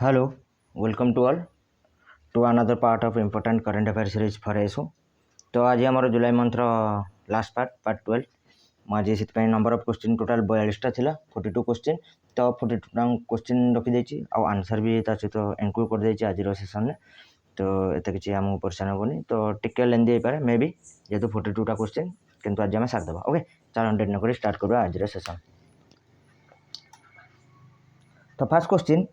Hello, welcome to all to another part of important current affairs series for ASO. तो आज आम जुलाई month last part 12 मुझे से number of question total 42टा थिला 42 question तो 42टा question रखी आउ आंसर भी ता सहित इनक्लूड कर देछि आज सेशन में तो एत किसी आमको परेशान हेनी तो टिके लेंदी पारे मे बी जेहेतु 42टा क्वेश्चन किंतु आज आम सारिदेवा ओके चलो डेट नक स्टार्ट करवा आज सेशन। तो first question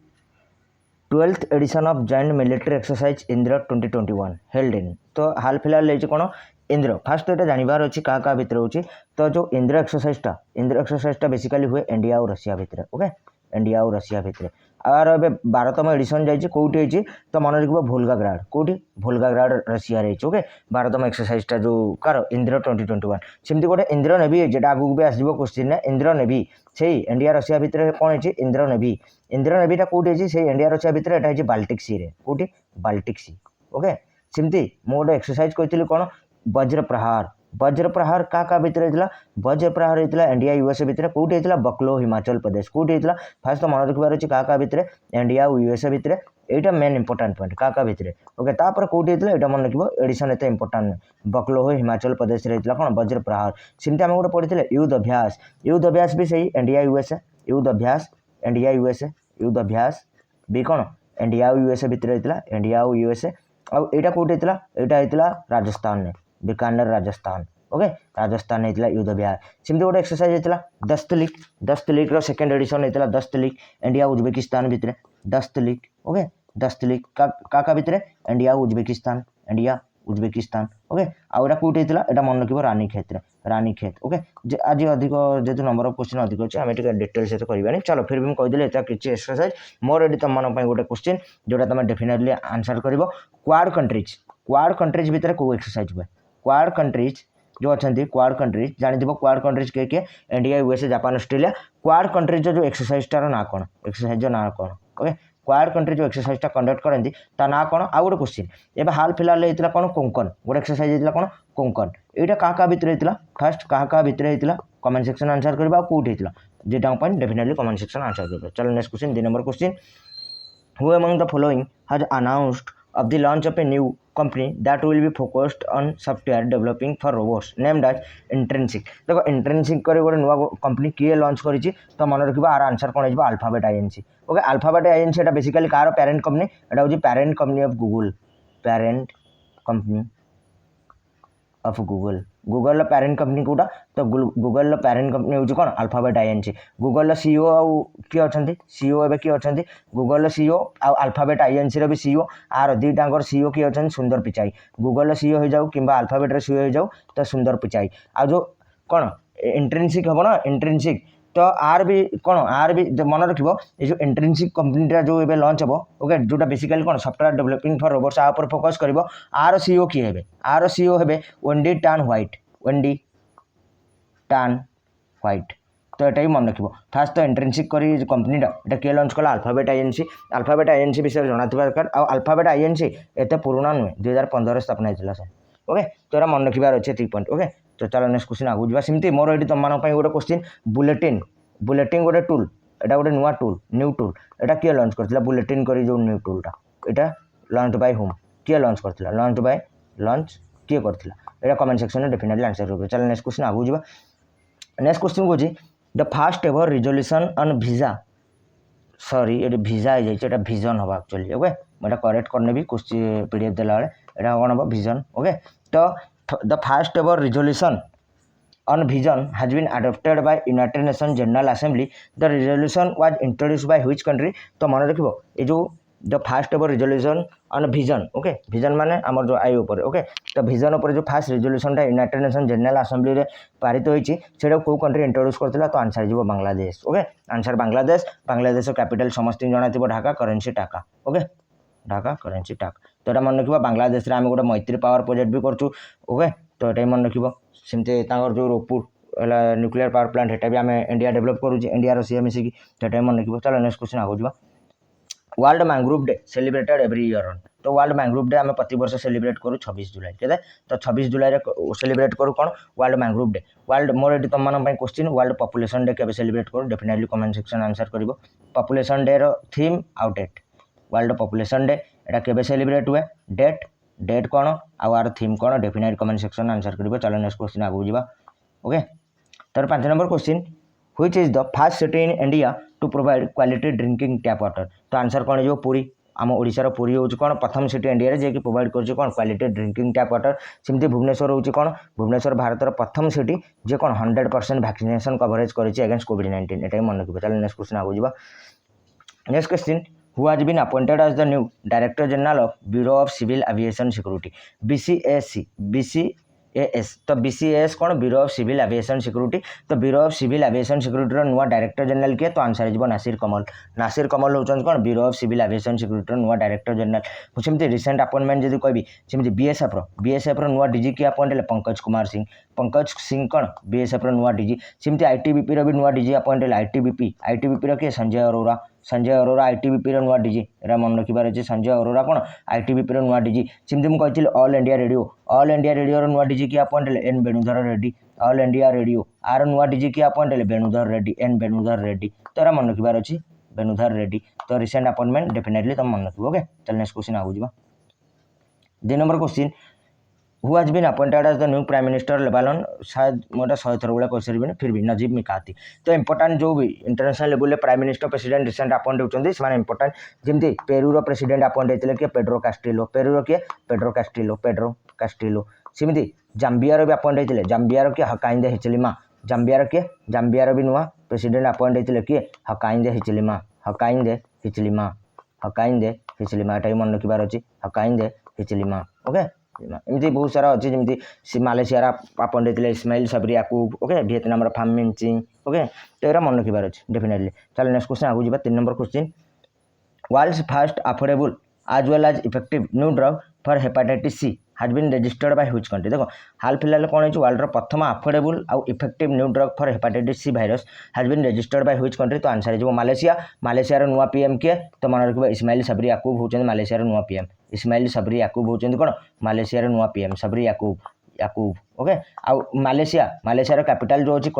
12th edition of joint military exercise Indra 2021 held in तो हाल फिलहाल लेछि कोन इंद्र फास्ट तो ये जानवर अच्छी क्या भितर होची तो जो इंद्र एक्सरसाइजटा बेसिकली हुए इंडिया और रशिया भितर ओके इंडिया और रशिया भितर आर ए 12तम एडिशन जाइए कौटी होती तो मन रखिए भोल्गाग्राड कौटी भोल्गाग्राड रशिया रही ओके 12तम एक्सरसाइजटा जो कार इंद्र 2021 सेमती गोटे इंद्र नेवी जेटा आगू भी आसो क्वेश्चन इंद्र नेवी से इंडिया रशिया भितर कौन है इंद्र नेवीटा कौटी है से इंडिया रशिया भितर यहाँ है बाल्टिक सी रे कौटी बाल्टिक सी ओके सेमती मुझे गोटे एक्सरसाइज कही कौन वज्र प्रहार क्या भितर होता वज्र प्रहार होता इंडिया यूएसए भितर कौटी होता बकलो हिमाचल प्रदेश कौटी होता फास्ट तो मन रखिबार अच्छी क्या भितर इंडिया यूएसए भितर यहाँ मेन इंपोर्टाट पॉइंट क्या भितर ओके तापर कौटी होता यहाँ मन रखिए एडिशन एत इंपोर्टाट नुहे बकलो हिमाचल प्रदेश होता कौन वज्र प्रहार सेमती आम गोटे पढ़ी युद्ध अभ्यास भी सही इंडिया यूएसए युद्ध अभ्यास इंडिया यूएसए युद्ध अभ्यास भी कौन इंडिया यूएसए भितर होता इंडिया यूएसए आउ यहाँ कौटी होता यहाँ होता राजस्थान में बीकानेर राजस्थान ओके राजस्थान होता युद्ध अभ्यास सेमती गोटे एक्सरसाइज होता दस्त लीग सेकेंड एडिशन होता दस्त लीग इंडिया उज्बेकिस्तान भितर दस्त लीग ओके दस्त लीग क्या भितर इंडिया उज्बेकिस्तान ओके आउ यहाँ कौटी होता यहाँ मन रखिए रानीखेत ओके आज अधिक जेहतु नंबर ऑफ क्वेश्चन अधिक अच्छे आम डिटेल सहित करवानी चलो फिर भी मुझे कहीदेली एत किसी एक्सरसाइज मोर ये तुम मन गोटे क्वेश्चन जोटा तुम डेफिनेटली आंसर कर क्वाड कंट्रीज भितर कौ एक्सरसाइज हुए क्वाड कंट्रीज जो अच्छा क्वाड कंट्रीज जानी क्वाड कंट्रीज किए India USA Japan Australia quad countries जो एक्सरसाइजटार ना कौन एक्सरसाइज ना कौन ओके क्वाड कंट्री जो एक्सरसाइजटा कंडक्ट करती ता ना कौन आउ गोटे क्वेश्चन एवं हाल फिलहाल होता कौन कोंकण गोटे एक्सरसाइज होता कौन कोंकण यहाँ क्या भितर होता फास्ट क्या भितर होता कमेंट सेक्शन आंसर करवा कौटी होता दुटा point definitely comment section answer कर चलो next question 2 number question who among the following has announced of the launch of a new company that will be focused on software developing for robots named as Intrinsic देखो Intrinsic करे गोटे नुआ company किए launch करी तो मन रखिबा are answer कोन हो Alphabet INC okay Alphabet INC एटा बेसिकली कार पेरेंट कंपनी एटा होची parent company of Google parent company of Google parent company कोटा तो गूगल पेरेंट कंपनी होची कोन अल्फाबेट आईएनसी गूगल सीईओ आउ किए अछंती सीईओ एबे किए अछंती गूगल सीईओ आ अल्फाबेट आईएनसी रो भी सीईओ आर दुईटांगर सीईओ किए अछंती सुंदर पिचाई गूगल सीईओ हो जाऊ किंबा अल्फाबेट रे सीईओ हो जाऊ तो सुंदर पिचाई आ जो कोन इंट्रिंसिक हबो ना इंट्रिंसिक तो आर भी कौन आर भी मन रखिबो ये जो इंट्रिंसिक कंपनीटा जो एबे लॉन्च हबो ओके जोटा बेसिकली कौन सॉफ्टवेयर डेवलपिंग फॉर रोबोट्स आ ऊपर फोकस करिवो आर सीईओ की हेबे आर सीईओ हेबे वेंडी टान व्हाइट तो यहाँ भी मन रखिए फास्ट तो इंट्रिंसिक करी कंपनीटा ये किए लॉन्च कला अल्फाबेट आईएनसी विषय जाना दरकार आ अल्फाबेट आईएनसी एत पुराना नुहे 2015 स्थापना होता से ओके तो यहाँ मन रखार अच्छे 3 पॉइंट ओके तो चलो नेक्स्ट क्वेश्चन आगू जा सेमती मोर ये तुम गोटे क्वेश्चन बुलेटिन गोटे टूल एटा गोटे नुआ टूल न्यू टूल एटा किए लॉन्च करथिला बुलेटिन करी जो new टूलटा Etah launch by home किए लॉन्च करथिला लॉन्च किए करथिला एटा कमेंट सेक्शन में डेफिनेटली आंसर करिवे चलो नेक्स्ट क्वेश्चन आगू जा नेक्स्ट क्वेश्चन को the first ever resolution on visa sorry ये वीजा हो जाए विजन हम एक्चुअली ओके मैं करेक्ट करने भी क्वेश्चन पीडीएफ देला बेले कौन हम विजन ओके तो the first ever resolution on vision has been adopted by United Nations General Assembly. The resolution was introduced by which country? तो मन रखिबो ये जो the first ever resolution on vision okay vision माने हमर जो आई ऊपर okay तो विजन ऊपर जो फास्ट रिजोल्यूशनटा यूनाइटेड नेशन जनरल असेंबली रे पारित होईची सेटा को कंट्री इंट्रोड्यूस करथिला तो आंसर जीवो Bangladesh okay answer Bangladesh capital समस्त जाना थिबो ढाका करेंसी टाका ओके ढाका करेंसी टाका तो एटा मन रखिबो बांग्लादेश रे हम गोटे मैत्री पावर प्रोजेक्ट भी करछु ओके तो एटा मन रखिबो सेमते तांगर जो रोपुर न्यूक्लियर पावर प्लांट हेटा भी आम इंडिया डेवलप करुचे इंडिया रशिया मिसिकी सेटा मन रखिबो चलो नेक्स्ट क्वेश्चन आगु जा world mangrove day celebrated every year on तो वर्ल्ड मैंग्रोव डे आम प्रति वर्ष सेलिब्रेट करूँ 26 जुलाई के तो 26 जुलाई सेलिब्रेट करूँ कौन वर्ल्ड मैंग्रोव डे वर्ल्ड मोर ये तुम मन क्वेश्चन वर्ल्ड पॉपुलेशन डे केबे सेलिब्रेट करूँ डेफिनेटली कमेंट सेक्शन आंसर कर पॉपुलेशन डे रो थीम आउटडेट वर्ल्ड पॉपुलेशन डे एटा केबे सेलिब्रेट हुए डेट डेट कौन आर थीम कौन डेफिनेट कमेंट सेक्शन आंसर कर चलो नेक्स्ट क्वेश्चन आगू जा ओके तर 5 number question which is the first city in India to provide quality drinking tap water तो आंसर कौन हो पूरी आम ओडिशार पुरी हूँ कौन प्रथम सिटी इंडिया जे कि प्रोवाइड कर कौन क्वालिटी ड्रिंकिंग टैप वाटर सेमती भुवनेश्वर हूँ कौन भुवनेश्वर भारतर प्रथम सिटी जे कौन 100% वैक्सीनेशन कवरेज करेंगे अगेंस्ट कोविड-19 एटा मन रखिए चलो नेक्स्ट क्वेश्चन आगू जा next question who has been appointed as the new Director General of Bureau of Civil Aviation Security BCAS तो BCAS कौन bureau of civil aviation security तो bureau of civil aviation security नुआ director general किए तो answer हो नासिर कमल होचन कौन bureau of civil aviation security नुआ डायरेक्टर जनरल सेमती रिसेंट अपॉइंटमेंट जब कहि सेमती बीएसएफ रो नुआ डीजी किए अपॉइंट हेले पंकज सिंह कौन बीएसएफ रो नुआ डीजी सेमती आईटीबीपी रो भी नुआ डीजी अपॉइंट हेले आईटीबीपी रो किए संजय अरोरा आईटीबीपी रो नुआ डीजी एरा मन रखिबार अछि संजय अरोरा कौन आईटीबीपी रो नुआ डीजी सेमती मु कहिथिल ऑल इंडिया रेडियो रो नुआ डीजी किए अपॉइंट हेले N Venudhar Reddy All India Radio आर नुआ डीजी किए अपॉइंट हेले वेणुधर रेड्डी तो एरा मन रखिबार अछि वेणुधर रेड्डी तो रिसेंट अपॉइंटमेंट डेफिनेटली तुम मन रखिबो ओके चल नेक्स्ट क्वेश्चन आगु जिबा 2 number question who has been appointed as the new prime minister Lebanon शायद मोटा 100 थर गुला कह सरिबिन फिर भी नजीब मिकाती तो इंपोर्टेंट जो भी international level prime minister president recent appoint होचंदी से इंपोर्टेंट जेमती पेरू रो प्रेसिडेंट अपॉइंट हेतिले के पेड्रो कास्टिलो सेमती जाम्बिया रो भी अपॉइंट हेतिले जाम्बिया रो के हकाइंदे हिचलिमा जाम्बिया रो भी नुआ प्रेसिडेंट अपॉइंट हेतिले के हकाइंदे हिचलिमा एटा मन रखिबार अछि हकाइंदे हिचलिमा ओके एमती बहुत सारा अच्छी जमी मालेशियार अपॉइंट होते इस्माइल सबरी याकूब ओके वियतनाम फार्म मिंचिंग ओके तो ये मन रखिबार अच्छे डेफिनेटली चलो नेक्स्ट क्वेश्चन आगू जा 3 number question world's first affordable as well as effective new drug for hepatitis C has been registered by which country देखो हाल फिलहाल कौन है वर्ल्ड प्रथम अफोर्डेबल आउ effective new drug for hepatitis C virus has been registered by which country तो answer है Malaysia नुआ पीएम किए तो मन रखिबा इस्माइल सबरी याकूब होचंद मालेशिया नुआ पीएम इस्माइल सबरी याकूब होचंद कोन मालेशिया नुआ पीएम सबरी याकूब ओके आउ मालेशिया कैपिटल जो अछि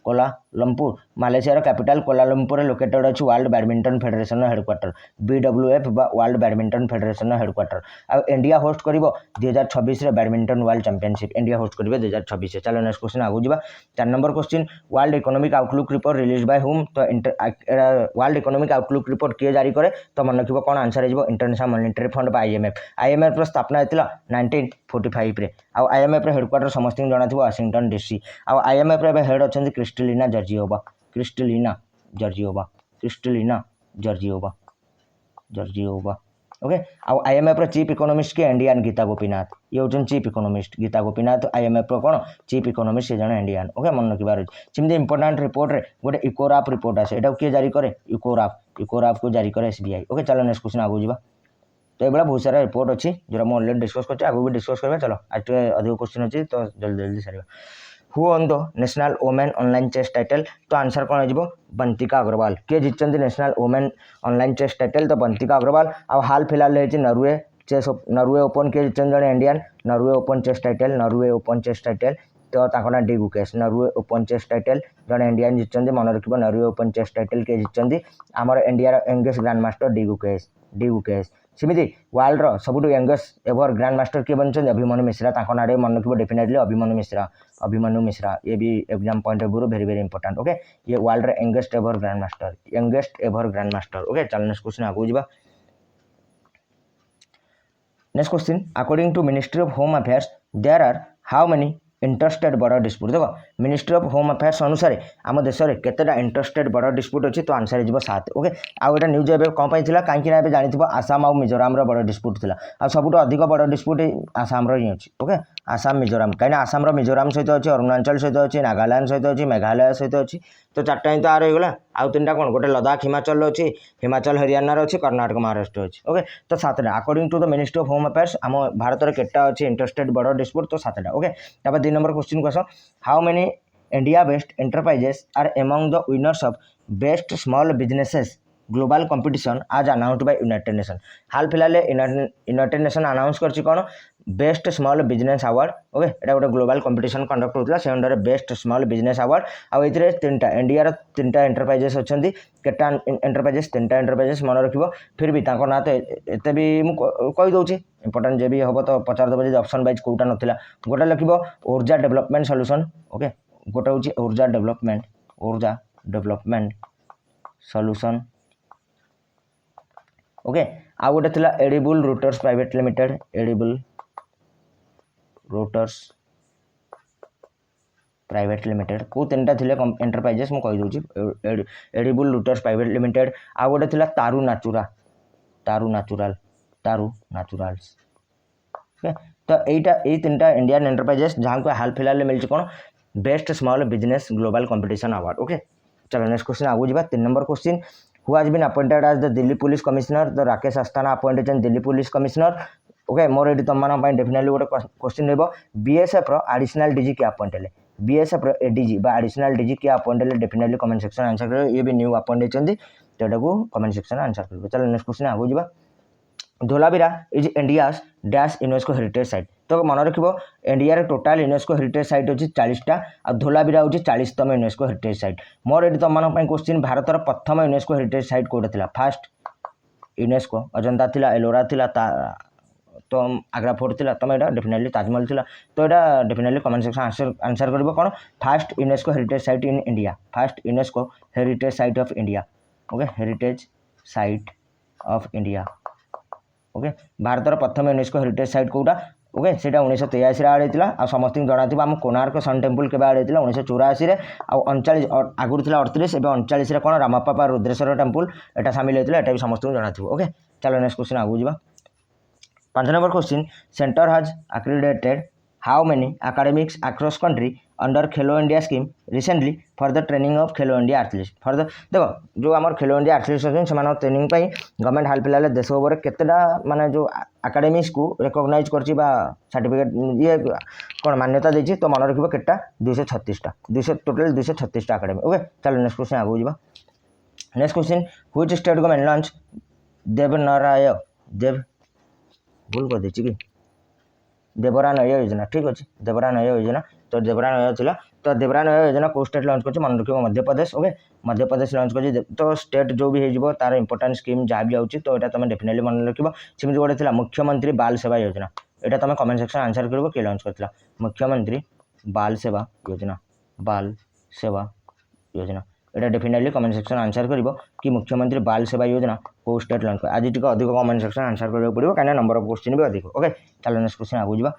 कोलालमपुर मालेशियार कैपिटल कोलालमपुर लोकेटेड अच्छी world badminton federation headquarter BWF world badminton federation headquarter आ इंडिया होस्ट कर 2026 badminton world championship India host कर 2026 चलो नेक्स्ट क्वेश्चन आगू जा 4 number question world economic outlook report release by whom तो world economic outlook report किए जारी करे तो मन रखिबो कौन आंसर हो इंटरनेशनल मॉनिटरी फंड बा IMF रो स्थापना होता 1945 रे आ IMF रो हेडक्वार्टर समस्त जना थी वाशिंगटन DC आ IMF रे हेड अच्छा क्रिस्टलिना जर्जियोवा ओके आउ IMF रो चीफ इकोनॉमिस्ट के इंडियन गीता गोपीनाथ ये होचन chief economist Gita Gopinath IMF रो कोन चीफ इकोनॉमिस्ट से जने इंडियन ओके मन रखिबार सिमदे इंपोर्टेंट रिपोर्ट रे गोटे इकोराप रिपोर्ट आसे एटा के जारी करे इकोराप को जारी करे SBI ओके चलो नेक्स्ट क्वेश्चन आगु जिबा तो ये बहुत सारा रिपोर्ट अच्छी जो मैं ऑलरेडी डिस्कस करते आगे भी डिस्कस करवा चलो आज अधिक क्वेश्चन अच्छी तो जल्दी सारे who on the national women online chess title तो आंसर कौन हो बंतिका अग्रवाल किए जीतते national women online chess title तो बंतिका अग्रवाल आ हाल फिलहाल होती नॉर्वे ओपन किए जीतते जड़े Indian Norway Open chess title तो ना D Gukesh Norway Open chess title जड़े इंडियन जीतते मन रख नॉर्वे ओपन चेस टाइटल किए जीतते आमर India youngest grand master D Gukesh सेमती वर्ल्ड रो सबुठ यंगेस्ट एवर ग्रांड मास्टर किए बनते अभिमन्यु मिश्रा ना मन रखिए डेफिनेटली अभिमन्यु मिश्रा ये भी exam point of view very very important okay ये वर्ल्ड रो youngest ever grand master okay चलो नेक्स्ट क्वेश्चन आगू जा next question according to ministry of home affairs there are how many interstate border dispute देखो ministry of home affairs अनुसार आम देश में केतेटा इंटरस्टेट बॉर्डर डिस्प्यूट अच्छी तो आंसर हो 7 ओके आउ एटा न्यूज एबे कौन पाई थिला कहीं ना जानी आसाम और मिजोराम रो बॉर्डर डिस्प्यूट थिला आ सबुठ अधिक बॉर्डर डिस्प्यूट आसाम रो ही अच्छी ओके आसाम मिजोराम कहीं आसाम रो मिजोराम सहित अच्छी अरुणाचल सहित अच्छी नागालैंड सहित अच्छी मेघालय सहित अच्छी तो 4टा ही तो आर होगा आउ 3टा कौन गोटे लद्दाख हिमाचल अच्छी हिमाचल हरियाणा अच्छी कर्नाटक महाराष्ट्र अच्छी ओके तो 7टा according to the ministry of home affairs आम भारत में केटा अच्छी इंटरस्टेट बॉर्डर डिस्प्यूट तो 7टा ओके तब 2 number question question how many India based enterprises are among the winners of best small businesses global competition आज अनाउंस्ड बाय यूनाइटेड नेशन हाल फिलहाल United Nation announce करछि कोन best small business award okay एटा गोटे global competition conduct होता से under best small business award आ एथिरे तीनटा इंडिया रो तीनटा एंटरप्राइजेस अछंती केटा एंटरप्राइजेस तीनटा एंटरप्राइजेस मन रखिबो फिर भी ताको ना तो एते भी मु कहि दउछि इंपोर्टेंट जे भी हबो तो पचार दबो जे ऑप्शन वाइज कोटा नथिला गोटा लिखिबो ऊर्जा डेवलपमेंट सॉल्यूशन ओके गोटा होछि ऊर्जा डेवलपमेंट सॉल्यूशन ओके आ गोटे थिला edible routers private limited edible routers private limited को तीनटा थिले एंटरप्राइजेस मु कहि दउछि एडिबल रूटर्स प्राइवेट लिमिटेड आ गोटे थिला तारू नेचुरल्स ओके तो एटा ए तीनटा इंडियन एंटरप्राइजेस जहां को हाल फिलहाल मिलछि कोन best small business global competition award okay चलो नेक्स्ट क्वेश्चन आगु जिबा 3 number question who has been appointed as the Delhi police commissioner the Rakesh Asthana appointed as Delhi police commissioner okay मोर एडी तम मान डेफिनेटली गोटे क्वेश्चन रहबो बीएसएफ रो एडिशनल डीजी के अपॉइंटेड बीएसएफ रो एडीजी बा एडिशनल डीजी के appointed definitely comment section answer करो ये भी न्यू अपॉइंटेड चंदी तेटा को कमेंट सेक्शन आंसर करो चलो नेक्स्ट क्वेश्चन आगु जिबा Dholavira is India's dash UNESCO heritage site तो मन रखिबो इंडिया रे टोटल यूनेस्को हेरिटेज साइट होची 40टा आ धोलावीरा होची 40तम यूनेस्को हेरिटेज साइट मोर एडी तम मान क्वेश्चन भारत रो प्रथम यूनेस्को हेरिटेज साइट कोडा थिला फर्स्ट यूनेस्को अजंता थिला एलोरा थिला तो आग्रा फोर्ट थिला तम एटा डेफिनेटली ताजमहल थिला तो एटा डेफिनेटली कमेंट सेक्शन आंसर करबो कोन first UNESCO heritage site in India first UNESCO heritage site of India okay heritage site of India okay Bharat प्रथम यूनेस्को हेरिटेज साइट कोटा ओके सेटा 1983 रे आड़ेतिला आ समस्त जणाथिबा हम कोणार्क सन टेम्पल केबे आड़ेतिला 1984 रे आ 39 आगुर थिला 38 एबे 39 रे कोन रामापापा रुद्रेश्वर टेम्पल एटा शामिल हेतिला एटा भी समस्त जणाथिबो ओके चलो नेक्स्ट क्वेश्चन आगु जिबा 5 number question centre has accredited how many academics across country under Khelo India scheme recently for the training of Khelo India athletes for the देखो जो आमर खेलो इंडिया एथलीट्स अछन समान ट्रेनिंग पई गवर्नमेंट हाल फिलहाल देश ओवर केतेडा माने जो एकेडमिक्स को रिकॉग्नाइज करछि बा सर्टिफिकेट ये कोन मान्यता देछि तो मन रखिबो केटा 236 टा 200 टोटल 236 टा एकेडमी ओके चलो नेक्स्ट क्वेश्चन आगु जिबा next question which state government launch भूल कर देछि कि देवरानय योजना ठीक अच्छे देवरानय योजना तो देवरानय थिला तो देवरानय योजना को स्टेट लॉन्च कर मन रखिबो मध्य प्रदेश ओके मध्य प्रदेश लॉन्च कर तो स्टेट जो भी हो तार इंपोर्टेंट स्कीम जहाँ भी आउची तो एटा तुम डेफिनेटली मन रखिबो सेमि गोटे थिला मुख्यमंत्री बाल सेवा योजना एटा तुम कमेंट सेक्शन आंसर करबो के लॉन्च करथिला मुख्यमंत्री बाल सेवा योजना एटा डेफिनेटली कमेंट सेक्शन आंसर करिवो कि मुख्यमंत्री बाल सेवा योजना को स्टेट लॉन्च कर आज टिक अधिक कमेंट सेक्शन आंसर करबो पड़िबो काना नंबर ऑफ क्वेश्चन भी अधिक ओके चलो नेक्स्ट क्वेश्चन आगु जिबा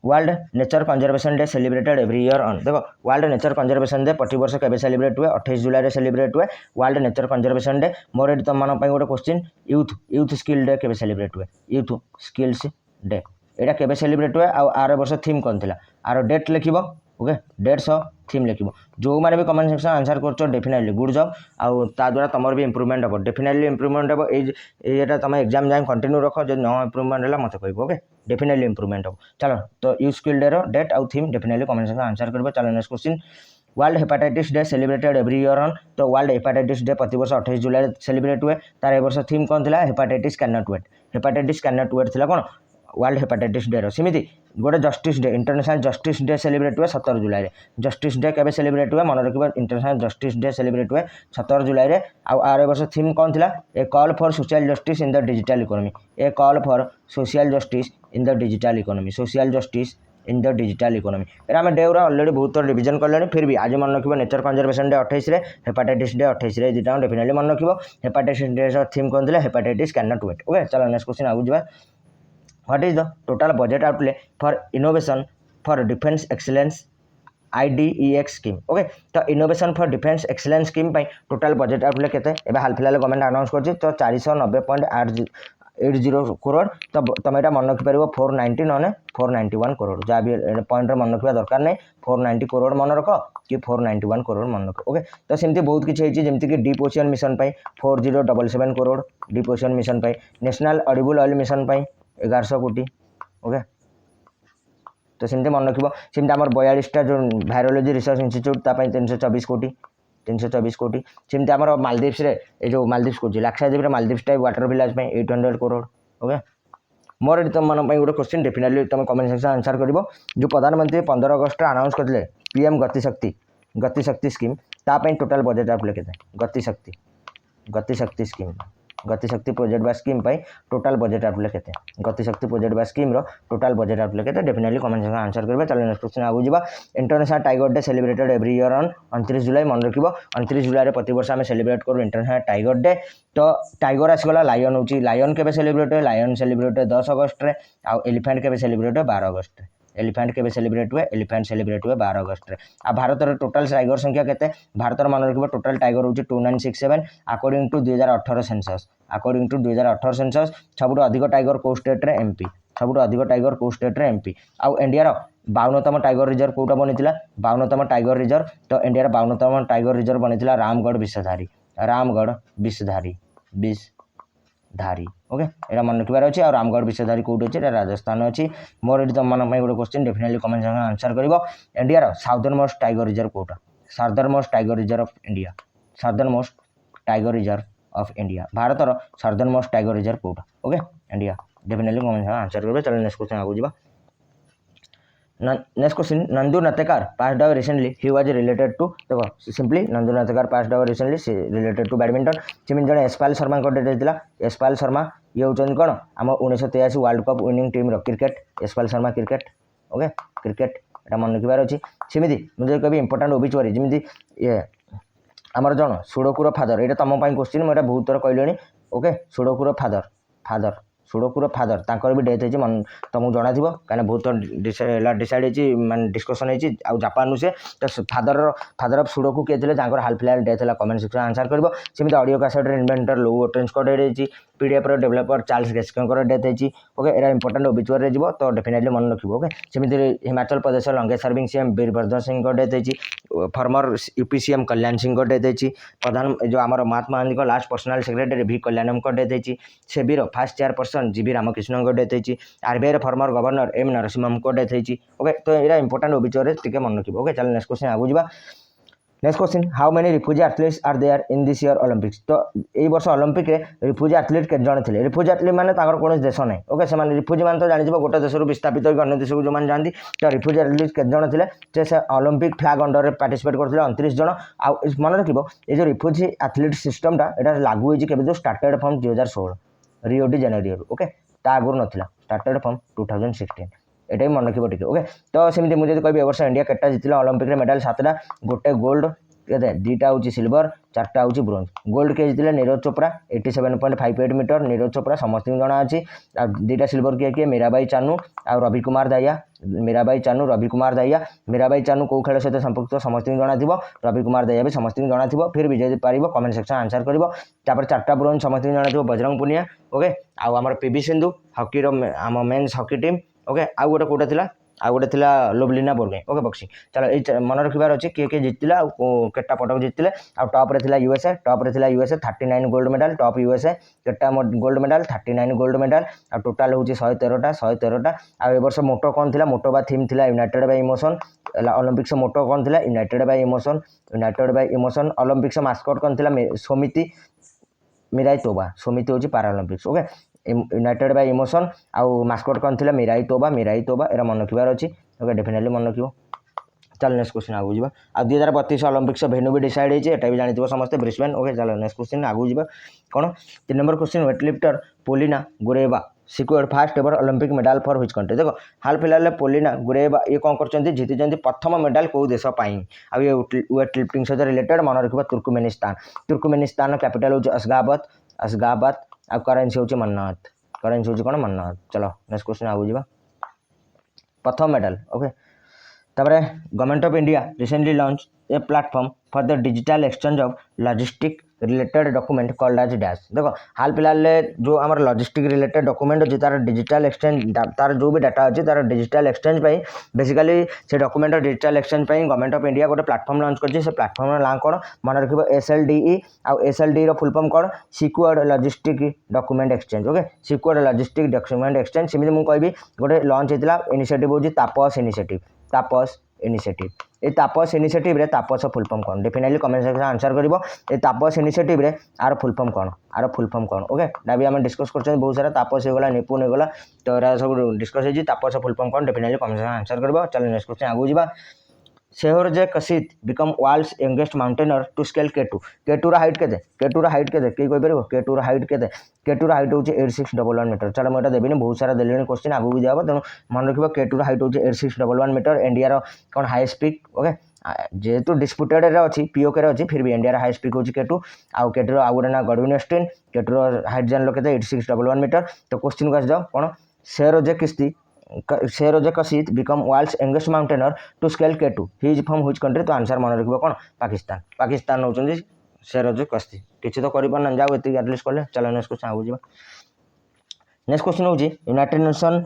world nature conservation day celebrated every year on देखो वर्ल्ड नेचर कंजर्वेशन डे प्रति वर्ष केबे सेलिब्रेट हुए 28 जुलाई रे सेलिब्रेट हुए वर्ल्ड नेचर कंजर्वेशन डे मोर एडी तम मान पई गोटे क्वेश्चन यूथ स्किल डे केबे सेलिब्रेट हुए यूथ स्किल्स डे एटा केबे सेलिब्रेट हुए आ आर वर्ष थीम कोन थिला आर डेट लिखिबो ओके डेट सह थीम लिखिबो जो माने भी कमेंट सेक्शन आंसर करछो डेफिनेटली गुड जॉब आउ ता द्वारा तमर भी इंप्रूवमेंट हो डेफिनेटली इंप्रूवमेंट हो एटा तम एग्जाम जाय कंटिन्यू रखो जे नो इंप्रूवमेंट हला मते कहबो ओके डेफिनेटली इंप्रूवमेंट हो चलो तो यूथ स्किल डे रो डेट आउ theme definitely comment section answer करबो चलो next question world hepatitis day celebrated every year on तो वर्ल्ड हेपाटाइटिस डे प्रति वर्ष 28 जुलाई सेलिब्रेट हुए तार ए वर्ष थीम कोन थिला हेपाटाइटिस कैन नॉट वेट थिला कोन वर्ल्ड हेपाटाइटिस डे रो सिमिति गोटे justice day international justice day celebrate हुए 17 जुलाई रे जस्टिस डे केबे सेलिब्रेट हुए मन रखिबा इंटरनेशनल जस्टिस डे सेलिब्रेट हुए 17 जुलाई रे आर वर्ष थीम कोन थिला a call for social justice in the digital economy a call for social justice in the digital economy social justice in the digital economy एरा हम डे ऑलरेडी बहुत रिवीजन करले फिर भी आज मन रखिबो नेचर कंजर्वेशन डे 28 रे हेपाटाइटिस डे 28 रे दिटा डेफिनेटली मन रखिबो हेपाटाइटिस डे रो थीम कोन थिला hepatitis can not wait okay चलो नेक्स्ट क्वेश्चन आगु जिबा What is the total budget outlay for innovation for defense excellence IDEX scheme? Okay, तो innovation for defense excellence scheme पे total budget outlay केते एबे हाल फिलहाल गवर्नमेंट अनाउंस करछि तो 490.80 करोड़ तो तुम एटा मन रखि परबो 490 नने 491 करोड़ जा भी पॉइंट रे मन रखिबा दरकार नै 490 करोड़ मन रखो कि 491 करोड़ मन रखो ओके तो सेमती बहुत किछि हेछि जेमती कि डीप ओशन मिशन पे 4077 करोड़ डीप ओशन मिशन पे नेशनल ऑडिबल ऑयल मिशन पे 1100 कोटी ओके तो सेमती मन रखिबो सेमती हमर 42टा जो वायरोलॉजी रिसर्च इंस्टीट्यूट ता 324 कोटी 324 कोटी सेमती आम मालदीव्स ये जो मालदीव्स कौन Lakshadweep Maldives type water village 800 crore okay मोर ये तुम मन गोटे क्वेश्चन डेफिनेटली तुम कमेंट सेक्शन आंसर कर जो प्रधानमंत्री 15 अगस्त अनाउंस करते पीएम गतिशक्ति स्कीम ताप टोटाल बजेट आप लिखे गतिशक्ति स्कीम गतिशक्ति प्रोजेक्ट बा स्कीम टोटाल बजेट आप लिखे गतिशक्ति प्रोजेक्ट बा स्कीम टोटाल बजेट आप लिखे डेफिनेटली कमेंट सेक्शन आंसर करेंगे। चलो नेक्स्ट क्वेश्चन आगू जावा international tiger day celebrated every year on 29 July मन रख 29 जुलाई प्रति वर्ष आम सेलिब्रेट करूँ इंटरनेशनल टाइगर डे तो टाइगर आसगला लायन होची लायन के सेलिब्रेट हुए लायन सेलिब्रेट हुए 10 अगस्त रे आ एलिफेंट के सेलिब्रेट हुए 12 अगस्त रे एलिफेंट के सेलिब्रेट हुए एलिफेंट सेलिब्रेट हुए 12 अगस्त रे आ भारत टोटाल टाइगर संख्या केते भारत मन रख टोटाल टाइगर होची 2967 according to 2018 census according to 2018 census सबुठ अधिक टाइगर को स्टेट रे एमपी सबुठ अधिक टाइगर को स्टेट रे एमपी आ इंडिया 52तम टाइगर रिजर्व कोटा बनीला 52तम टाइगर रिजर्व तो इंडिया 52तम टाइगर रिजर्व बनीला रामगढ़ विषधारी ओके एटा मन रखिबार अच्छी और रामगढ़ विषधारी कौट अच्छे राजस्थान अच्छी मोर ये तुम मन गोटे question definitely comment section answer कर India southernmost tiger reserve कौटा southernmost tiger reserve of India southernmost tiger reserve of India Bharat southernmost tiger reserve कौटा okay India definitely comment section answer करेंगे। चलो next question आगू जावा next question Nandu Natekar passed away recently he was related to देखो simply Nandu Natekar passed away recently related to badminton सेमती जन एसपाल शर्मा को date होता एसपाल शर्मा ये होती कौन आम 1983 world cup winning team cricket Yashpal Sharma cricket okay cricket एटा मन रखिबार अच्छी सेमती मुझे कभी इंपोर्टाट ओबिचुअरी जमी ये आमर जन सुडोकुर फादर ये तुम क्वेश्चन मुझे बहुत थर कहली ओके सुडोकुर फादर सुडोकुर फादर तांकर भी डेथ होती मन तुमको जाना थी कहीं बहुत डिसाइड होती मान डिस्कसन होती जापान से तो फादर ऑफ सुडोकू किए थे हाल फिलहाल डेथ है कमेंट सेक्शन आंसर कर सेमती audio cassette inventor Lou Ottens death होती PDF developer Charles Geschke death होती ओके एरा इंपोर्टाट ओबिचुअरी जीव तो डेफिनेटली मन रखिए ओके सेमती Himachal Pradesh longest serving CM Virbhadra Singh death होती former UP CM Kalyan Singh death होती प्रधान जो आम Mahatma Gandhi last personal secretary V Kalyanam death होती सेबीर first chairperson GV Ramakrishna death होती RBI former governor M Narasimham death होती ओके तो यहाँ इंपोर्टाट ओबिचुअरी टिके मन रखिए ओके चलो नेक्स्ट क्वेश्चन आगू जावा next question how many refugee athletes are there in this year Olympics तो यही वर्ष ओलंपिक रे रिफ्यूजी एथलीट के जन थे रिफ्यूजी एथलीट माने कौन देश ना ओके से रिफ्यूजी मान तो जानी गोटे देश विस्थापित होकर अन्य देश को जो मैंने जाती तो रिफ्यूजी एथलीट के जन थे से ओलंपिक फ्लैग अंडर पार्टिसिपेट करते 29 जन आ मन रख ये जो रिफ्यूजी एथलीट सिस्टमटा यहाँ लागू होती started from 2016 Rio de Janeiro okay आगुर नाला स्टार्टेड फ्रॉम 2016 ये मन रखिए टे ओके तो सेमती मुझे कह वर्ष इंडिया केटा जीतला ओलंपिक मेडाल 7टा गोटे गोल्ड केते 2टा हूँ सिल्वर 4टा हूँ ब्रोंज गोल्ड किए जीतले नीरज चोपड़ा 87.58 मीटर नीरज चोपड़ा समस्त जना अच्छी 2टा सिल्वर किए किए मीराबाई चानू आ रवि कुमार दाहिया मीराबाई चानू रवि कुमार दाहिया मीराबाई चानू कौ खेल सहित संपृक्त समस्त जना थी रवि कुमार दाहिया भी समस्त जना थी फिर विजय पार कमेंट सेक्शन आंसर कर 4टा ब्रोंज समस्त जना थी बजरंग पुनिया ओके आम पीवी सिंधु हॉकी आम मेन्स हॉकी टीम ओके आउ गोटे कौटा थी आ गोटे थी लोबलिना बोर्गे ओके बक्सिंग चलो ये मन रखिबार अच्छी किए किए जीतला केटा पटक जीतले टॉप रे USA 39 gold medal top USA केटा गोल्ड मेडल 39 गोल्ड मेडल आ टोटाल हूँ 113टा आ वर्ष मोटो कौन थी मोटो बा थीम थी यूनाइटेड बाय इमोशन ओलंपिक्स मोटो कौन थी United bye emotion Olympics mascot कौन थी समिति मिराई तोबा समिति हूँ Paralympics okay United bye emotion आउ मास्कट कौन थी मिराई तोबा एरा मन रखिबार अच्छी ओके डेफिनेटली मन रखियो। चलो नेक्स्ट क्वेश्चन आगू जावा आ 2032 ओलंपिक्स भेन्यू भी डिसाइड होता भी जानते समस्ते ब्रिस्बेन ओके चलो नेक्स्ट क्वेश्चन आगू जावा कौन 3 number question weightlifter Polina Guryeva secured first ever Olympic medal for which country देखो हाल फिलहाल पोलिना गुरेवा ये कौन कर जीति प्रथम मेडल कौ देश आ ये वेट लिफ्टिंग सहित रिलेटेड मन रखा तुर्कमेनिस्तान कैपिटल हूँ अशगाबाद आ करेन्सी हूँ मन्नात करेन्सी हूँ कौन मन्नात। चलो नेक्स्ट क्वेश्चन आगू जावा प्रथम मेडल ओके तापर government of India recently launch a platform for the digital exchange of logistic related document called एज डैश देखो हाल फिलहाल जो आम लॉजिस्टिक रिलेटेड डॉक्यूमेंट अच्छी तार डिजिटल एक्सचेंज तार जो भी डाटा अच्छी तार डिजिटल एक्सचेंज बेसिकली से document digital exchange government of India गोटे प्लेटफॉर्म लॉन्च कर प्लेटफॉर्म ना कौन मन रख SLDE आउ SLDE फुल फॉर्म कौन secured logistic document exchange okay secured logistic document exchange सेमती मुझे कहबी गोटे लॉन्च होता इनिशिएटिव हूँ तापस इनिशिएटिव ये तापस इनिशिएटिव रे तापस फुल फॉर्म कौन डेफिनेटली कमेंट सेक्शन आंसर करिवो ये तापस इनिशिएटिव रे आर फुल फॉर्म कौन आर फुल फॉर्म कौन ओके ना भी हम डिस्कस करछन बहुत सारा तापस होगला निपुण होगला तो एरा सब डिस्कस होजी तापस फुल फॉर्म कौन डेफिनेटली कमेंट सेक्शन आंसर करिवो चलो नेक्स्ट क्वेश्चन आगु जिबा Shehroze Kashif become world's youngest mountaineer to scale K2 K2 रा हाइट केते K2 रा हाइट केते के कोइ परबो K2 रा हाइट केते K2 रा हाइट होची 8611 मीटर चलो मोटा देबिनी बहुत सारा देलेनी क्वेश्चन आगु भी जाबो तनो मन रखिबो K2 रा हाइट होची 8611 मीटर इंडिया रो कोन हाईएस्ट पीक ओके जेहेतु डिस्प्यूटेड रे अछि पीओके रे अछि फिर भी इंडिया रा हाईएस्ट पीक होची K2 आउ K2 रो आगुडे ना गडविनस्टीन K2 रो हाइट जान लो केते 8611 मीटर तो क्वेश्चन को आस जाओ कोन Shehroze Kashif become world's youngest mountaineer to scale K2 he is from which country तो आंसर मन रखिबो कोन पाकिस्तान होचंदी शेरोजे कसित किछि तो करि पन जाओ एति एटलीस्ट करले चलो नेक्स्ट क्वेश्चन आगु जिबा नेक्स्ट क्वेश्चन होची United Nation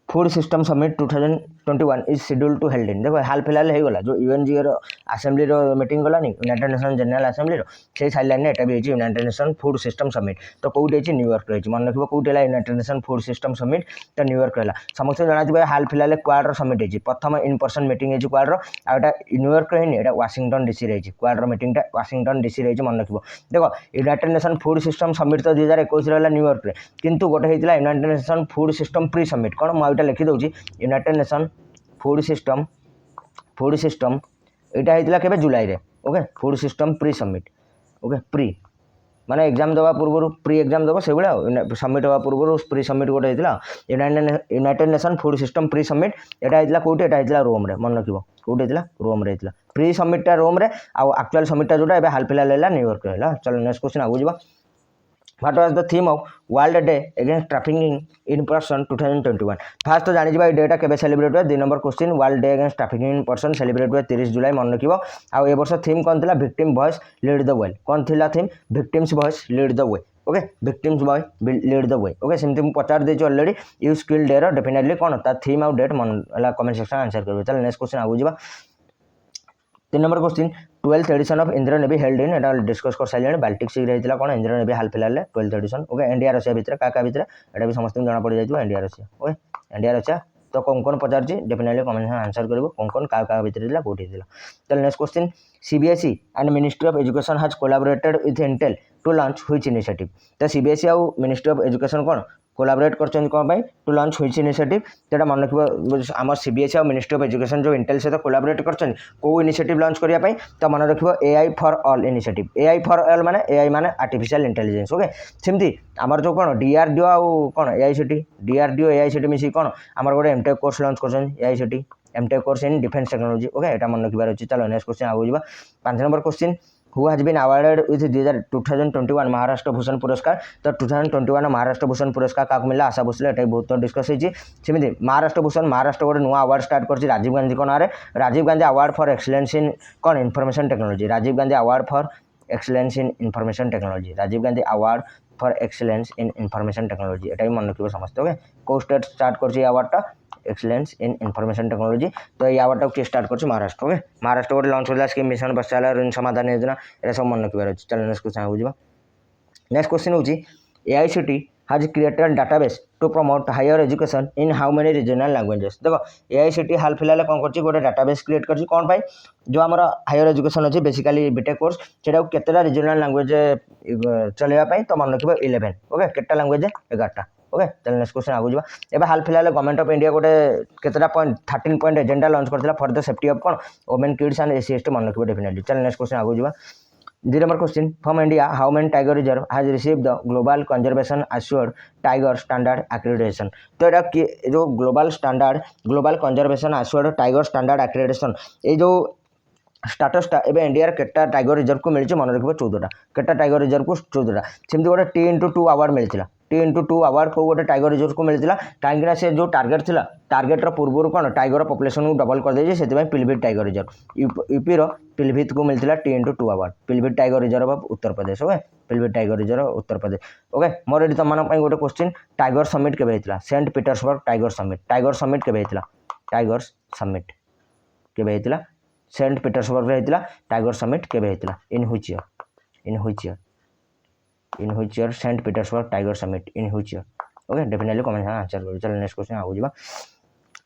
food system summit 2021 is schedule to held in देखो हाल फिलहाल हो गला जो यूएनजीओ रो असेंबली रो मीटिंग गलानी यूनाइटेड नेशन जनरल असेंबली रो से साइडलाइन ने एटा भी होची United Nation food system summit तो कोउट होची न्यूयॉर्क रही मन रखिबो कोउट हैला United Nation food system summit तो न्यूयॉर्क रहला समस्त जाना दिबे हाल फिलहाल क्वाड रो समिट होची प्रथम इन पर्सन मीटिंग होची क्वाड रो आ एटा न्यूयॉर्क रही एटा वाशिंगटन डीसी रही क्वाड रो मीटिंग टा वाशिंगटन डीसी रही मन रखिबो देखो United Nation food system summit तो 2021 रहला न्यूयॉर्क रे किंतु गोटे हेतिला United Nation food system pre summit कोन म एटा लिखि दउची यूनाइटेड नेशन फूड सिस्टम एटा हेतिला केबे जुलाई रे okay food system pre summit okay pre माने एग्जाम दवा पूर्व प्री एग्जाम दबो से बेला समिट दवा पूर्व प्री समिट गोटे हेतिला United Nation food system pre summit एटा हेतिला कोउटे एटा हेतिला रोम रे मन रखिबो कोउटे हेतिला रोम रे हेतिला प्री समिट टा रोम रे आ एक्चुअल समिट टा जोटा एबे हाल फिलहाल हैला न्यूयॉर्क रे हैला चलो नेक्स्ट क्वेश्चन आगु जिबा What was the theme of World Day Against Trafficking in Person 2021? Fast तो जानि जिबा डेटा केबे सेलिब्रेट हुए 2 number question world day against trafficking in person celebrate हुए 30 जुलाई मन रखिबो आ ए वर्ष थीम कोन थिला victim voice lead the way कोन थिला theme victims voice lead the way okay victims voice lead the way okay सिमती मु पचार देछि ऑलरेडी यू स्किल डे रो डेफिनेटली कोन ता थीम आउ डेट मन ला कमेंट सेक्शन आंसर करबो चल नेक्स्ट क्वेश्चन आगु जिबा 3 number question 12th edition of Indian Navy held in एटा डिस्कस कर साइलेन बाल्टिक सी रहितला कोन इंडियन नेवी हाल फिलहाल 12th addition okay India Russia भितर का भितर एटा भी समस्त जाना पड़ जाइतो India Russia okay India Russia तो कोन पचारछि डेफिनेटली कमेंट आंसर करबो कोन का भितर दिला कोठी दिला चल next question CBSE and ministry of education has collaborated with Intel to launch which initiative तो सीबीएसई और मिनिस्ट्री ऑफ एजुकेशन कोन कोलाबरेट करछन कोन भाई टू लॉन्च व्हिच इनिशिएटिव तेटा मन रखिबो हमर सीबीएसई और मिनिस्ट्री ऑफ एजुकेशन जो इंटेल से तो कोलाबरेट करछन को इनिशिएटिव लॉन्च करिया पई तो मन रखिबो AI for all initiative AI for all माने एआई माने आर्टिफिशियल इंटेलिजेंस ओके सिमती हमर जो कोन डीआरडीओ आउ कोन एआईसीटी डीआरडीओ एआईसीटी मिसी कोन हमर गोटे एमटेक कोर्स लॉन्च करछन AICTE MTech course in defence technology okay एटा मन रखिबार अछि चलो नेक्स्ट क्वेश्चन आगु जिबा 5 number question who has been awarded with 2021 Maharashtra Bhushan पुरस्कार तो 2021 महाराष्ट्र भूषण पुरस्कार का मिला आशा भोसले एटा बहुत डिस्कस होची सेमिति महाराष्ट्र भूषण महाराष्ट्र गोटे नुआ अवार्ड स्टार्ट करछि राजीव गांधी को नारे Rajiv Gandhi award for excellence in कोन information technology Rajiv Gandhi award for excellence in information technology Rajiv Gandhi award for excellence in information technology एटा मन रखिबो समस्त ओके को स्टेट स्टार्ट करछि अवार्ड टा एक्सीलेंस इन इन्फॉर्मेशन टेक्नोलॉजी तो ये अवार्ड के स्टार्ट कर महाराष्ट्र ओके महाराष्ट्र गोटे लॉन्च होला स्कीम मिशन बचाला ऋण समाधान योजना ए सब मन रखिबार अछि चलो नेक्स्ट क्वेश्चन बुझिबा नेक्स्ट क्वेश्चन होची AICT has created database to promote higher education in how many regional languages देखो एआईसीटी हाल फिलहाल कोन करछि गोटे डाटाबेस क्रिएट करछि कोन भाई जो हमरा हायर एजुकेशन अछि बेसिकली बीटेक कोर्स सेटा केतेटा रीजनल लैंग्वेज चलेबा पई तो मन रखिबो 11 ओके केतेटा लैंग्वेज 11टा ओके चल नेक्स्ट क्वेश्चन आगु जिबा एबे हाल फिलहाल गवर्नमेंट ऑफ इंडिया गोटे केतेटा पॉइंट 13 पॉइंट एजेंडा लॉन्च करथिला फॉर द सेफ्टी ऑफ कोन women kids and SC ST मन रखिबो डेफिनेटली चल नेक्स्ट क्वेश्चन आगु जिबा 3 number question from India how many tiger reserve has received the global conservation assured tiger standard accreditation तो एटा जो global conservation assured tiger standard accreditation ए जो status टा एबे इंडिया केटा टाइगर रिजर्व को मिलछि मन रखिबो 14टा केटा टाइगर रिजर्व को 14टा सेमति गोटे T/2 अवार्ड मिलथिला T/2 अवार्ड को गोटे टाइगर रिजर्व को मिलथिला काहेकि से जो टारगेट थिला टारगेट रो पूर्वरु कोन टाइगर पॉपुलेशन को डबल कर देजे सेति पिलभिट टाइगर रिजर्व यूपी रो पिलभित को मिलथिला T/2 award Pilibhit tiger reserve of Uttar Pradesh okay Pilibhit tiger reserve Uttar Pradesh okay मोर एडी तमान पई गोटे क्वेश्चन टाइगर समिट केबे हेतिला सेंट पीटर्सबर्ग टाइगर समिट केबे हेतिला टाइगर समिट केबे हेतिला सेंट पीटर्सबर्ग हेतिला टाइगर समिट केबे हेतिला in which year Saint Petersburg tiger summit in which year okay definitely comment answer करो चलो नेक्स्ट क्वेश्चन आगु जिबा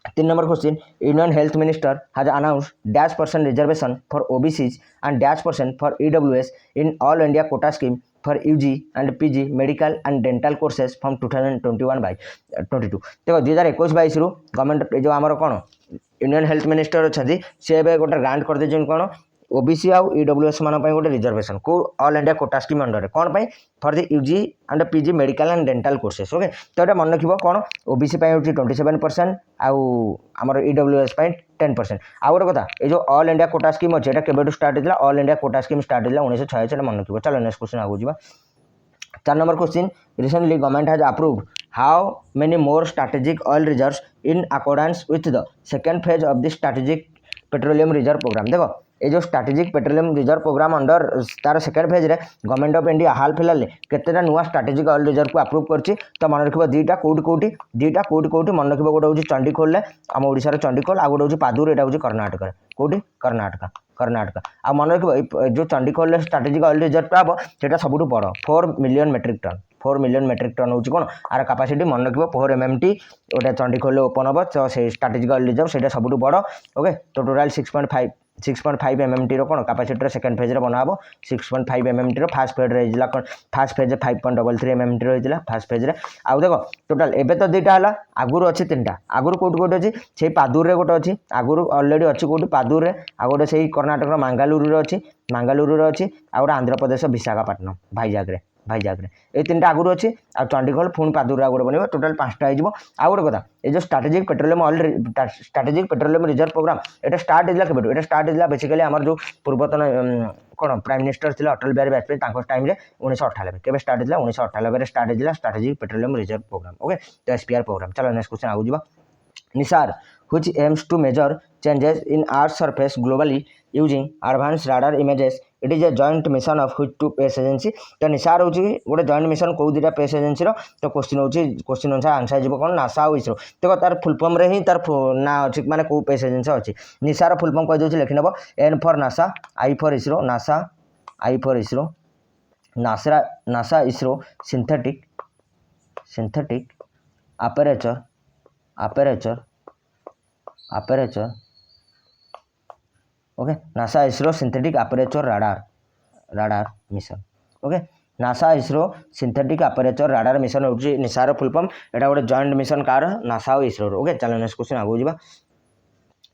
3 number question, Union Health Minister has announced -% reservation for OBCs and -% for EWS in All India quota scheme for UG and PG medical and dental courses from 2021 by 22। देखो 2021-22 रु government जो आमर कौन union health minister अच्छा सी ए गोटे grant कर दे कौन OBC आउ ईडब्ल्यूएस मान गोटे रिजर्वेशन को all India quota scheme under कौन पाई for the UG and PG medical and dental courses. Okay तो ये मन रखिए कौन ओबीसी हूँ 27% आउ आमर ईडब्ल्यूएस 10%। आउ गोटे कथा ये जो ऑल इंडिया कोटा स्कीम अच्छे ये केबेठू स्टार्ट होता all India quota scheme start होता 1986 मन रखिए। चलो नेक्स्ट क्वेश्चन आगू जा 4 number question, recently government has approved how many more strategic oil reserves in accordance with the second phase of the strategic petroleum reserve program। देखो ये जो strategic petroleum reserve program under तार second phase रे government of India हाल फिलहाल केतेटा नुआ strategic oil reserve को अप्रूव करछि तो मन रखिबो दुईटा कोठी मन रखिबो गोटे होची चंडीखोल रे हम ओडिसा रे चंडीखोल आ गोटे होची पादुर एटा होची कर्नाटक रे कोठी कर्नाटक आ मन रखिबो जो चंडीखोल रे स्ट्राटेजिक ऑयल रिजर्व पाबो सेटा सबुटु बड़ 4 मिलियन मेट्रिक टन होची कोन आर कैपेसिटी मन रखिबो 4 MMT ओटा चंडीखोल रे ओपन हबो तो से स्ट्राटेजिक ऑयल रिजर्व सेटा सबुटु बड़। ओके तो टोटल 6.5 MMT रो कोन कैपेसिटी सेकेंड फेज रे बनाबो 6.5 MMT रो फर्स्ट फेज रे जिला कोन फर्स्ट फेज 5.33 MMT रो हितला फर्स्ट फेज रे। आ देखो टोटल एबे तो दुईटा हला आगुरु अछि तीनटा आगुरु कोट अछि सेही पादुर रे गोटे अछि आगुरु ऑलरेडी अछि कोट पादुर रे आ गोटे सेही कर्नाटक रो मंगलुरु रे अछि आ गोटे आंध्र प्रदेश विशाखापट्टनम भाईजाग रे ए तीनटा आगुरु अछि आ चंडीगढ़ पुणी पादुर गोटे बनिबो टोटल 5टा आइजबो। आ गोटे कथा ए जो स्ट्रेटेजिक पेट्रोलियम रिजर्व प्रोग्राम एटा स्टार्ट हिला केबेटो एटा स्टार्ट हिला बेसिकली हमर जो पूर्वतन कोन प्राइम मिनिस्टर थिला अटल बिहारी वाजपेयी तांको टाइम रे 1998 केबे स्टार्ट हिला 1998 रे स्टार्ट हिला strategic petroleum reserve program. Okay तो एसपीआर प्रोग्राम। चलो नेक्स्ट क्वेश्चन आगु जिबा Nisar which aims to measure changes in Earth's surface globally using advanced radar images. It is a joint mission of which two space agency। तो निसार होची गोटे joint mission को दुटा space agency रो तो question अनुसार आंसर जीव कोन नासा और इसरो। देखो तार फुल फॉर्म रे ही तार ना अछि माने को स्पेस एजेंसी अछि निसार फुल फॉर्म कह दोछि लिखि नबो N for NASA I for ISRO NASA ISRO synthetic aperture okay NASA ISRO synthetic aperture radar mission. Okay NASA ISRO synthetic aperture radar mission होची निसार फुल फॉर्म एटा गोटे joint mission car NASA और ISRO. Okay चलो next question आगु जिबा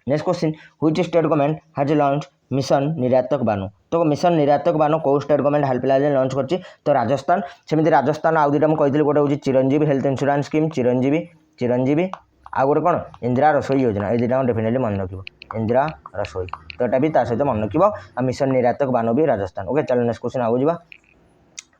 next question which state government has launch mission निर्यातक बानु। तो mission निर्यातक बानु को स्टेट गवर्नमेंट हाल फिलहाल लॉन्च करछि तो राजस्थान सेमिति राजस्थान आ दुटा म कहितली गोटे होची Chiranjeevi health insurance scheme Chiranjeevi आ गोटे कौन इंदिरा रसोई योजना ये दुटा डेफिनेटली मन रखिबो इंदिरा रसोई तो एटा भी ता सहित मन रखिबो आ मिशन निर्यातक बानु भी राजस्थान। ओके चलो नेक्स्ट क्वेश्चन आगु जिबा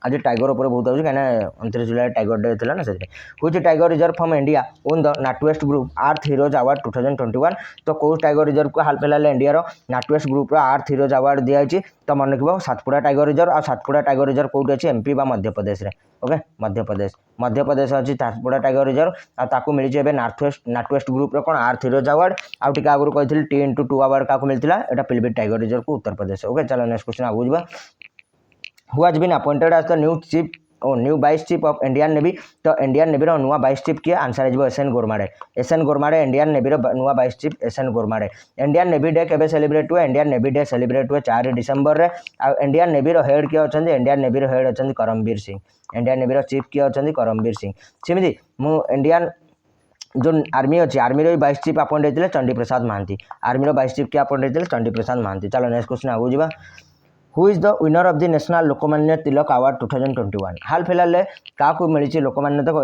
आज टाइगर ऊपर बहुत आउछ कना 29 जुलाई टाइगर डे थिला ना से which tiger reserve from India on the NatWest group earth heroes award 2021। तो को टाइगर रिजर्व को हाल फिलहाल इंडिया रो नाटवेस्ट ग्रुप रो अर्थ हीरोज अवार्ड दिया अछि तो मन रखिबो सातपुड़ा टाइगर रिजर्व आ सातपुड़ा टाइगर रिजर्व कोठी अछि एमपी बा मध्य प्रदेश रे। ओके मध्य प्रदेश अछि सातपुड़ा टाइगर रिजर्व आ ताकू मिली जेबे नाटवेस्ट ग्रुप रो कोन अर्थ हीरोज अवार्ड आ टिका आगुर कहिथिल T/2 अवार्ड काकू मिलतिला एटा पिलबिट टाइगर रिजर्व को उत्तर प्रदेश। ओके चलो नेक्स्ट क्वेश्चन आगु जिबा who has been appointed as the new vice chief of Indian Navy। तो इंडियन नेवी रो नुआ वाइस चीफ किए आंसर आइबो एसएन गोरमाडे इंडियन नेवी रो नुआ vice chief SN Ghormade. Indian navy day केबे सेलिब्रेट हुए इंडियन नेवी डे सेलिब्रेट हुए 4 डिसेंबर रे आ इंडियन नेवी रो हेड किए अछंदी इंडियन नेवी रो हेड अछंदी करमबीर सिंह इंडियन नेवी रो चीफ किए अछंदी करमबीर सिंह। सेमिति मु इंडियन जो आर्मी अच्छी आर्मी रो वाइस चीफ अपॉइंट होइतिले चंडी प्रसाद महांती आर्मी रो वाइस चीफ के अपॉइंट होइतिले चंडी प्रसाद महांती। चलो नेक्स्ट क्वेश्चन आगु जिबा who is the winner of the national Lokmanya Tilak award 2021। हाल फिलहाल क्या मिली लोकमान्य तक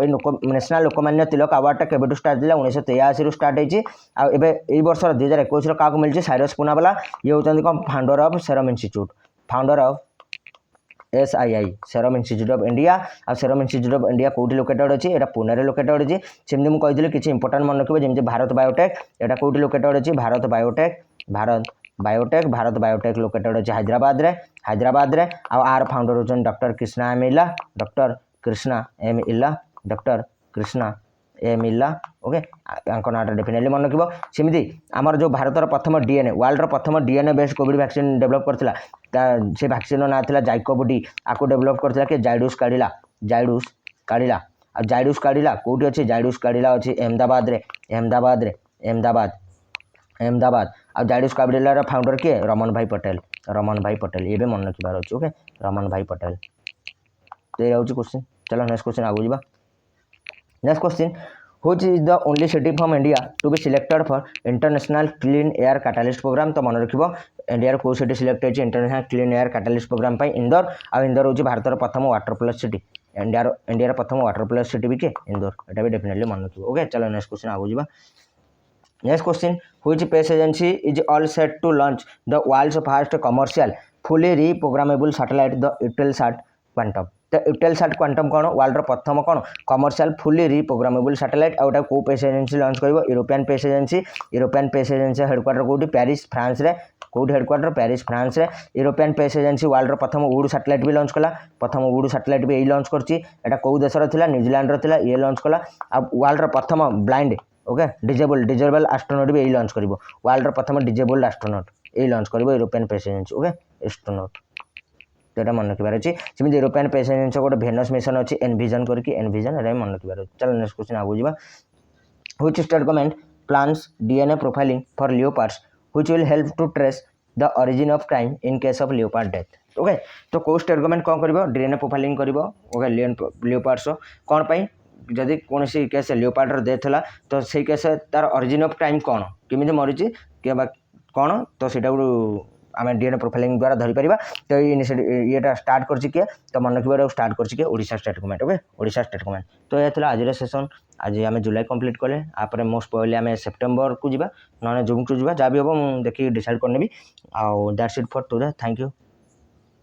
national Lokmanya Tilak award केबेटू start दिला 1983 स्टार्ट होती ए वर्ष 2021 क्या मिली साइरस पूनावाला ये होती कौन founder of Serum Institute SII Serum Institute of India आ सेरम इंस्टीट्यूट ऑफ इंडिया कोठी लोकेटेड अछि एटा पुणे रे लोकेटेड अछि सेमि मु कहिदिले किछि इंपोर्टेंट मन रखिबे जेमि भारत बायोटेक एटा कोठी लोकेटेड अछि भारत बायोटेक लोकेटेड अछि हैदराबाद रे आ आर फाउंडर होचन doctor Krishna M Ella. Okay आंको नाटा डेफिनेटली मन रखिबो सेमिति हमर जो भारतर प्रथम डीएनए वर्ल्ड रो प्रथम DNA based covid vaccine develop करथिला से वैक्सीन रो ना थिला जाइकोव डी आको डेवलप करथिला के जाइडस काडिला कोठी अछि जाइडस काडिला अछि अहमदाबाद रे अहमदाबाद आ जायडस काबरेलार फाउंडर किए रमन भाई पटेल ये भी मन रखिबार अछि ओके रमन भाई पटेल तो ये होची क्वेश्चन चलो नेक्स्ट क्वेश्चन आगु जीवा next question which is the only city from India to be selected for international clean air catalyst program तो मन रखिबो इंडिया को सिटी सिलेक्ट होची international clean air catalyst program पाई इंदौर आ इंदौर होची भारतर प्रथम वाटर प्लस सिटी इंडिया प्रथम वाटर प्लस सिटी भी के इंदौर एटा भी डेफिनेटली मन रखिबो ओके चलो नेक्स्ट क्वेश्चन आगु जीवा next question which space agency is all set to launch the world's first commercial fully reprogrammable satellite the Eutelsat Quantum तो Eutelsat Quantum कौन वर्ल्ड प्रथम कौन कमर्शियल फुली रिप्रोग्रामेबल सैटेलाइट आउटा को स्पेस एजेंसी लॉन्च करिवो European space agency headquarter कोठी Paris France रे कोठी हेडक्वार्टर पेरिस फ्रांस रे यूरोपियन स्पेस एजेंसी वर्ल्ड प्रथम उड़ सैटेलाइट भी लॉन्च कला प्रथम उड़ सैटेलाइट भी एई लॉन्च करची एटा को देशर थिला न्यूजीलैंड रो थिला ये लॉन्च कला आ वर्ल्ड प्रथम ब्लाइंड ओके डिजेबल एस्ट्रोनॉट भी एई लॉन्च करिवो वर्ल्ड प्रथम डिजेबल एस्ट्रोनॉट एई लॉन्च करिवो European space agency okay astronaut तो ये मन रखिबार अच्छी सेमती यूरोपियन स्पेस एजेंसी गोटे भेनस मिशन अच्छी एनविजन करके एनविजन एटा मन रखिबार अच्छी चलो नेक्स्ट क्वेश्चन आगु जीवा which state government plans DNA profiling for leopards which will help to trace the origin of crime in case of leopard death okay तो को स्टेट गवर्नमेंट कौन करिवो डीएनए प्रोफाइलिंग करिवो ओके लियोपार्ड्स कौन पई जदि कौन सी case लियोपार्डर death होला तो से केस तार ओरिजिन ऑफ क्राइम कौन केमिति मरिची के कौन तो सेटा आम डीएनए प्रोफाइलिंग द्वारा धरी पारिबा तो ये स्टार्ट करछि के तो मन रखिबार स्टार्ट करछि के Odisha state government okay Odisha state government तो ये थला आज सेशन आज आम जुलाई कंप्लीट कले आपरे मोस्ट प्रोबेबली आम सेप्टेम्बर को जीवा ना जून को जीवा जा भी हम देखि डिसाइड करनेबी आ that's it for today thank you.